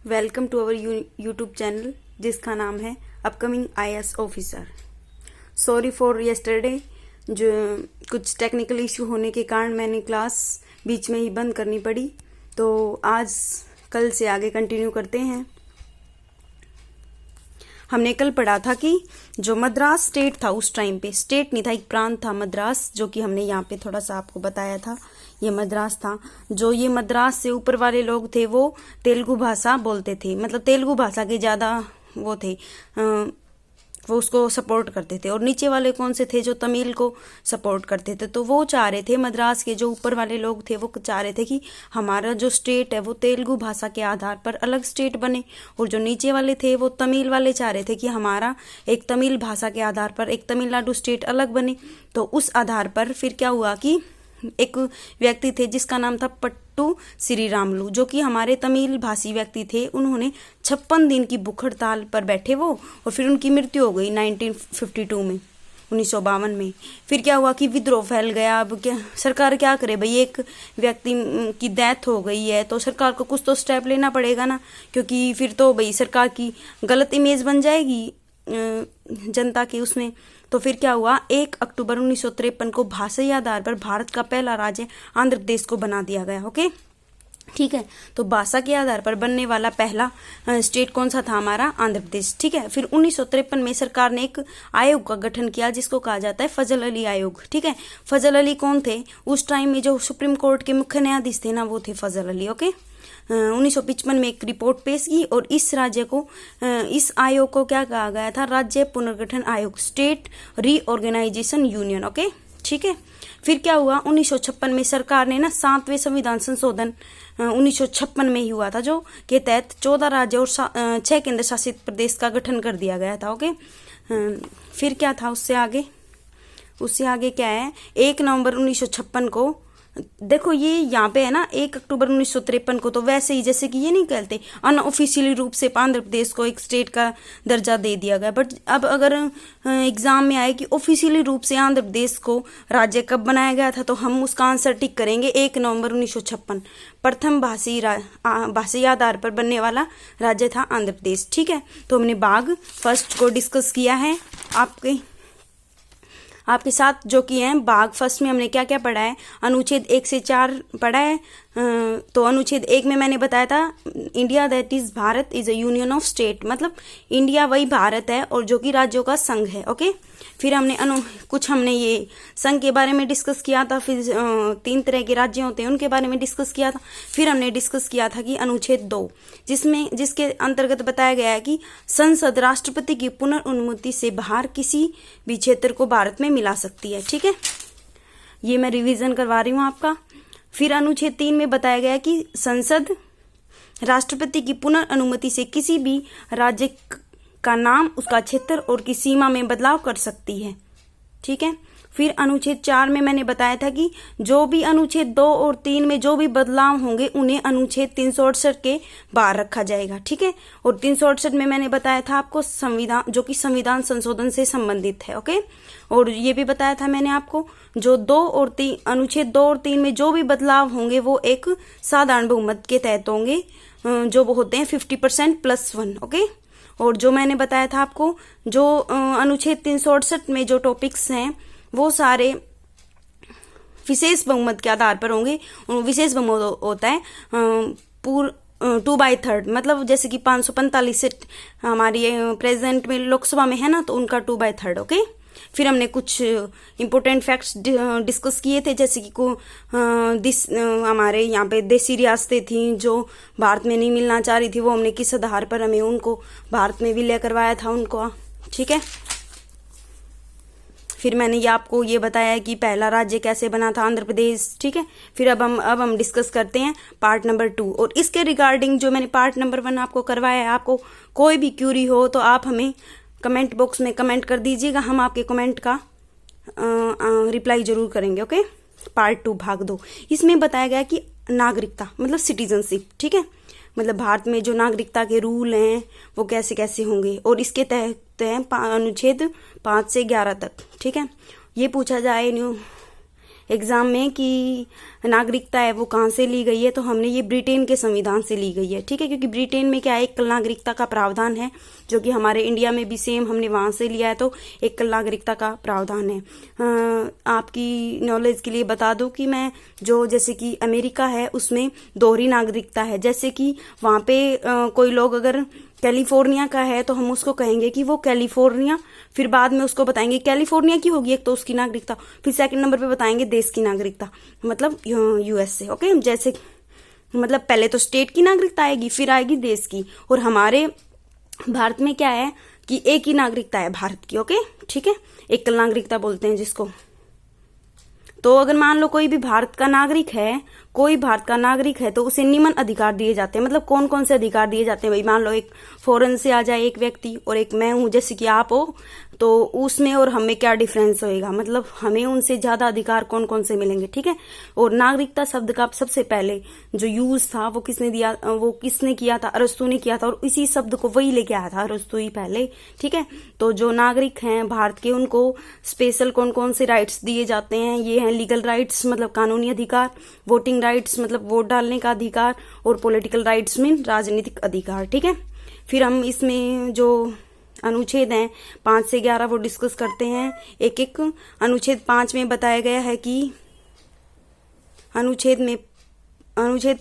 Welcome to our YouTube channel जिसका नाम है upcoming IAS officer. Sorry for yesterday, जो कुछ टेक्निकल इशू होने के कारण मैंने क्लास बीच में ही बंद करनी पड़ी। तो आज कल से आगे कंटिन्यू करते हैं। हमने कल पढ़ा था कि जो मद्रास स्टेट था, उस टाइम पे स्टेट नहीं था, एक प्रांत था मद्रास, जो कि हमने यहाँ पे थोड़ा सा आपको बताया था। ये मद्रास था। जो ये मद्रास से ऊपर वाले लोग थे वो तेलुगु भाषा बोलते थे, मतलब तेलुगु भाषा के ज़्यादा वो थे, वो उसको सपोर्ट करते थे। और नीचे वाले कौन से थे, जो तमिल को सपोर्ट करते थे। तो वो चाह रहे थे, मद्रास के जो ऊपर वाले लोग थे वो चाह रहे थे कि हमारा जो स्टेट है वो तेलुगु भाषा के आधार पर अलग स्टेट बने, और जो नीचे वाले थे वो तमिल वाले चाह रहे थे कि हमारा एक तमिल भाषा के आधार पर एक तमिलनाडु स्टेट अलग बने। तो उस आधार पर फिर क्या हुआ कि एक व्यक्ति थे जिसका नाम था पट्टू श्रीरामुलु, जो कि हमारे तमिल भाषी व्यक्ति थे। उन्होंने 56 दिन की भूख हड़ताल पर बैठे वो, और फिर उनकी मृत्यु हो गई 1952 में, 1952 में। फिर क्या हुआ कि विद्रोह फैल गया। अब क्या सरकार क्या करे भाई, एक व्यक्ति की डेथ हो गई है तो सरकार को कुछ तो स्टेप लेना पड़ेगा ना, क्योंकि फिर तो भाई सरकार की गलत इमेज बन जाएगी जनता की उसमें। तो फिर क्या हुआ, 1 अक्टूबर 1953 को भाषाई आधार पर भारत का पहला राज्य आंध्र प्रदेश को बना दिया गया। ओके, ठीक है। तो भाषा के आधार पर बनने वाला पहला स्टेट कौन सा था, हमारा आंध्र प्रदेश। ठीक है। फिर 1953 में सरकार ने एक आयोग का गठन किया जिसको कहा जाता है फजल अली आयोग। ठीक है। फजल अली कौन थे, उस टाइम में जो सुप्रीम कोर्ट के मुख्य न्यायाधीश थे ना, वो थे फजल अली। ओके। 1955 में एक रिपोर्ट पेश की, और इस आयोग को क्या कहा गया था, राज्य पुनर्गठन आयोग, स्टेट रीऑर्गेनाइजेशन यूनियन। ओके, ठीक है। फिर क्या हुआ, 1956 में सरकार ने ना 7वें संविधान संशोधन 1956 में ही हुआ था, जो के तहत 14 राज्य और 6 केंद्र शासित प्रदेश का गठन कर दिया गया था। ओके। फिर क्या था उससे आगे क्या है, 1 नवंबर 1956 को, देखो ये यहाँ पे है ना 1 अक्टूबर 1953 को, तो वैसे ही जैसे कि ये नहीं कहते अनऑफिशियली रूप से आंध्र प्रदेश को एक स्टेट का दर्जा दे दिया गया। बट अब अगर एग्जाम में आए कि ऑफिशियली रूप से आंध्र प्रदेश को राज्य कब बनाया गया था, तो हम उसका आंसर टिक करेंगे 1 नवंबर 1956। प्रथम भाषी आधार पर बनने वाला राज्य था आंध्र प्रदेश। ठीक है। तो हमने भाग फर्स्ट को डिस्कस किया है आपके साथ, जो कि है भाग फर्स्ट में हमने क्या क्या पढ़ा है, अनुच्छेद 1 से 4 पढ़ा है। तो अनुच्छेद 1 में मैंने बताया था India that is Bharat is a union of state, मतलब इंडिया वही भारत है और जो कि राज्यों का संघ है। ओके। फिर हमने ये संघ के बारे में डिस्कस किया था। फिर 3 तरह के राज्य होते हैं उनके बारे में डिस्कस किया था। फिर हमने डिस्कस किया था कि अनुच्छेद 2 जिसके अंतर्गत बताया गया है कि संसद राष्ट्रपति की पुनर्अनुमति से बाहर किसी भी क्षेत्र को भारत में मिला सकती है। ठीक है, ये मैं रिवीजन करवा रही हूँ आपका। फिर अनुच्छेद 3 में बताया गया कि संसद राष्ट्रपति की पुनर्अनुमति से किसी भी राज्य का नाम, उसका क्षेत्र और की सीमा में बदलाव कर सकती है। ठीक है। फिर अनुच्छेद 4 में मैंने बताया था कि जो भी अनुच्छेद 2 और 3 में जो भी बदलाव होंगे उन्हें अनुच्छेद 368 के बाहर रखा जाएगा। ठीक है। और 368 में मैंने बताया था आपको संविधान, जो कि संविधान संशोधन से संबंधित है। ओके। और ये भी बताया था मैंने आपको, जो अनुच्छेद 2 और 3 में जो भी बदलाव होंगे वो एक साधारण बहुमत के तहत होंगे, जो वो होते हैं 50% + 1। ओके। और जो मैंने बताया था आपको, जो अनुच्छेद 368 में जो टॉपिक्स हैं वो सारे विशेष बहुमत के आधार पर होंगे। विशेष बहुमत होता है 2/3, मतलब जैसे कि 545 सीट हमारी प्रेजेंट में लोकसभा में है ना, तो उनका 2/3। ओके। फिर हमने कुछ इम्पोर्टेंट फैक्ट्स डिस्कस किए थे, जैसे कि हमारे यहाँ पे देसी रियासतें थी जो भारत में नहीं मिलना चाह रही थी, वो हमने किस आधार पर हमें उनको भारत में विलय करवाया था उनको। ठीक है। फिर मैंने आपको ये बताया है कि पहला राज्य कैसे बना था, आंध्र प्रदेश। ठीक है। फिर अब हम डिस्कस करते हैं पार्ट नंबर 2, और इसके रिगार्डिंग जो मैंने पार्ट नंबर 1 आपको करवाया है, आपको कोई भी क्यूरी हो तो आप हमें कमेंट बॉक्स में कमेंट कर दीजिएगा, हम आपके कमेंट का रिप्लाई जरूर करेंगे। ओके। पार्ट 2 भाग 2, इसमें बताया गया कि नागरिकता मतलब सिटीजनशिप। ठीक है। मतलब भारत में जो नागरिकता के रूल हैं वो कैसे कैसे होंगे, और इसके तहत है अनुच्छेद 5 से 11 तक। ठीक है। ये पूछा जाए एग्जाम में कि नागरिकता है वो कहाँ से ली गई है, तो हमने ये ब्रिटेन के संविधान से ली गई है, ठीक है। क्योंकि ब्रिटेन में क्या है, एकल नागरिकता का प्रावधान है, जो कि हमारे इंडिया में भी सेम हमने वहां से लिया है, तो एकल नागरिकता का प्रावधान है। आपकी नॉलेज के लिए बता दूं कि मैं जैसे कि अमेरिका है उसमें दोहरी नागरिकता है। जैसे कि वहां पे कोई लोग अगर कैलिफोर्निया का है तो हम उसको कहेंगे कि वो कैलिफोर्निया, फिर बाद में उसको बताएंगे कैलिफोर्निया की होगी एक तो उसकी नागरिकता, फिर सेकंड नंबर पे बताएंगे देश की नागरिकता, मतलब यूएस से। ओके, जैसे मतलब पहले तो स्टेट की नागरिकता आएगी, फिर आएगी देश की। और हमारे भारत में क्या है कि एक ही नागरिकता है भारत की। ओके, ठीक है, एकल नागरिकता बोलते हैं जिसको। तो अगर मान लो कोई भी भारत का नागरिक है, कोई भारत का नागरिक है, तो उसे निम्न अधिकार दिए जाते हैं। मतलब कौन कौन से अधिकार दिए जाते हैं भाई, मान लो एक फॉरेन से आ जाए एक व्यक्ति और एक मैं हूं जैसे कि आप हो, तो उसमें और हमें क्या डिफरेंस होएगा, मतलब हमें उनसे ज्यादा अधिकार कौन कौन से मिलेंगे, ठीक है। और नागरिकता शब्द का सबसे पहले जो यूज था वो किसने किया था, अरस्तु ने किया था, और इसी शब्द को वही लेके आया था अरस्तु ही पहले, ठीक है। तो जो नागरिक हैं भारत के, उनको स्पेशल कौन कौन से राइट्स दिए जाते हैं, ये हैं लीगल राइट्स मतलब कानूनी अधिकार, वोटिंग राइट्स मतलब वोट डालने का अधिकार, और पॉलिटिकल राइट्स मीन राजनीतिक अधिकार, ठीक है। फिर हम इसमें जो अनुच्छेद हैं 5 से 11 वो डिस्कस करते हैं एक एक। अनुच्छेद 5 में बताया गया है कि अनुच्छेद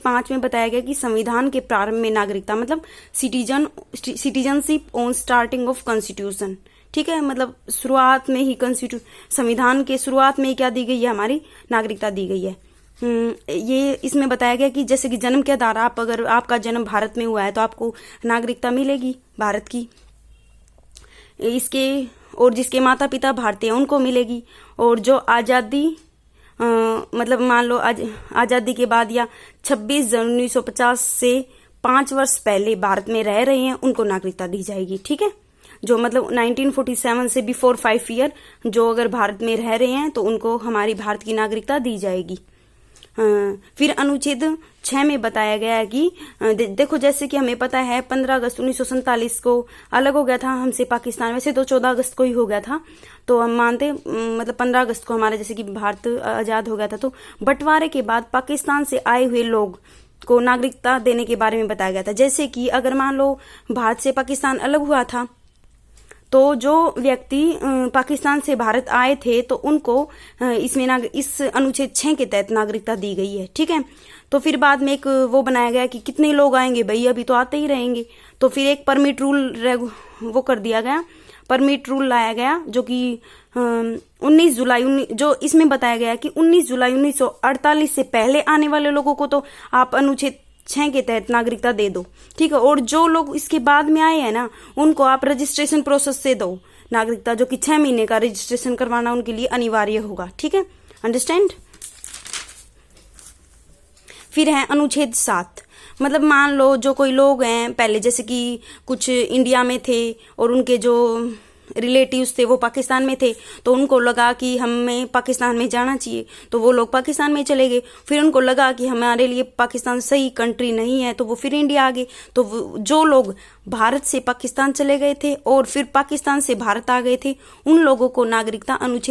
5 में बताया गया कि संविधान के प्रारंभ में नागरिकता मतलब citizenship on starting of constitution, ठीक है। मतलब शुरुआत में ही संविधान के शुरुआत में क्या दी गई है, हमारी नागरिकता दी गई है। ये इसमें बताया गया कि जैसे कि जन्म के आधार, आप अगर आपका जन्म भारत में हुआ है तो आपको नागरिकता मिलेगी भारत की, इसके और जिसके माता पिता भारतीय हैं उनको मिलेगी। और जो आज़ादी मतलब मान लो आज़ादी के बाद या 26 जनवरी 1950 से 5 वर्ष पहले भारत में रह रहे हैं उनको नागरिकता दी जाएगी, ठीक है। जो मतलब 1947 से बिफोर 5 ईयर जो अगर भारत में रह रहे हैं तो उनको हमारी भारत की नागरिकता दी जाएगी। फिर अनुच्छेद 6 में बताया गया है कि देखो जैसे कि हमें पता है 15 अगस्त 1947 को अलग हो गया था हमसे पाकिस्तान, वैसे तो 14 अगस्त को ही हो गया था, तो हम मानते मतलब 15 अगस्त को हमारा जैसे कि भारत आजाद हो गया था। तो बंटवारे के बाद पाकिस्तान से आए हुए लोग को नागरिकता देने के बारे में बताया गया था। जैसे कि अगर मान लो भारत से पाकिस्तान अलग हुआ था तो जो व्यक्ति पाकिस्तान से भारत आए थे तो उनको इसमें इस अनुच्छेद 6 के तहत नागरिकता दी गई है, ठीक है। तो फिर बाद में एक वो बनाया गया कि कितने लोग आएंगे भाई, अभी तो आते ही रहेंगे, तो फिर एक परमिट रूल वो कर दिया गया, परमिट रूल लाया गया जो कि 19 जुलाई जो इसमें बताया गया कि 19 जुलाई 1948 से पहले आने वाले लोगों को तो आप अनुच्छेद 6 के तहत नागरिकता दे दो, ठीक है। और जो लोग इसके बाद में आए हैं ना उनको आप रजिस्ट्रेशन प्रोसेस से दो नागरिकता, जो कि 6 महीने का रजिस्ट्रेशन करवाना उनके लिए अनिवार्य होगा, ठीक है। अंडरस्टैंड। फिर है अनुच्छेद 7, मतलब मान लो जो कोई लोग हैं पहले जैसे कि कुछ इंडिया में थे और उनके जो रिलेटिव्स थे वो पाकिस्तान में थे, तो उनको लगा कि हमें पाकिस्तान में जाना चाहिए तो वो लोग पाकिस्तान में चले गए। फिर उनको लगा कि हमारे लिए पाकिस्तान सही कंट्री नहीं है तो वो फिर इंडिया आ गए। तो जो लोग भारत से पाकिस्तान चले गए थे और फिर पाकिस्तान से भारत आ गए थे उन लोगों को नागरिकता अनुच्छेद